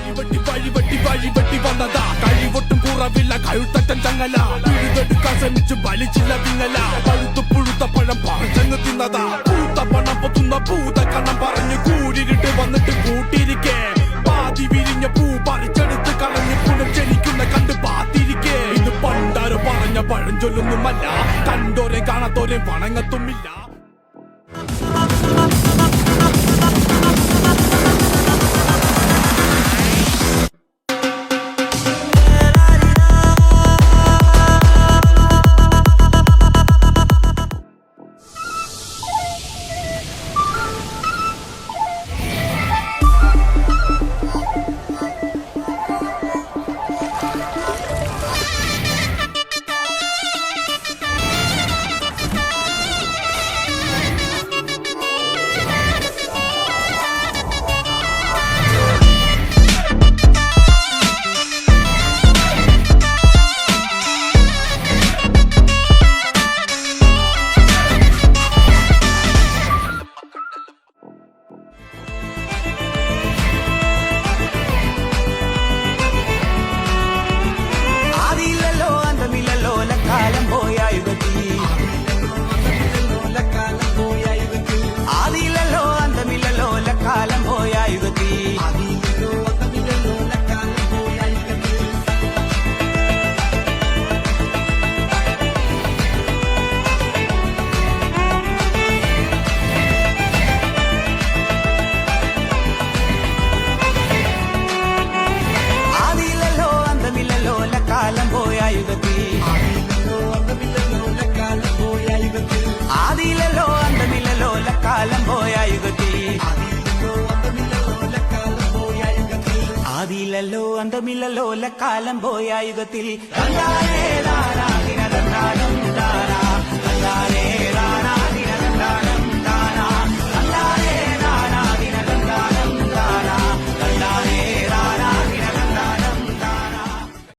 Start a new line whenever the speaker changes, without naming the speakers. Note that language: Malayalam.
വഴിവെട്ടി വന്നതാ കഴിവൊട്ടും കുറവില്ല കഴുത്തറ്റൻ ചങ്ങല പിഴുതെടുക്കാൻ ശ്രമിച്ചു വലിച്ചില്ല വിങ്ങല പഴുത്തു പുഴുത്ത പഴം പറിച്ചങ്ങ് തിന്നതാ പൂത്ത പണം പൊത്തുന്ന പൂത കണ്ണം പറഞ്ഞു കൂരിട്ട് വന്നിട്ട് കൂട്ടിരിക്കേ പാതി വിരിഞ്ഞ പൂ പറിച്ചെടുത്ത് കളഞ്ഞ് പുനം ചെലിക്കുന്ന കണ്ട് പാത്തിരിക്കേ ഇത് പണ്ടാരോ പറഞ്ഞ പഴഞ്ചൊല്ലൊന്നുമല്ല കണ്ടോരെ കാണാത്തോരെ വണങ്ങത്തുമില്ല.
ആദിയിലല്ലോ അന്തമില്ലല്ലോ കാലം പോയ യുഗത്തിൽ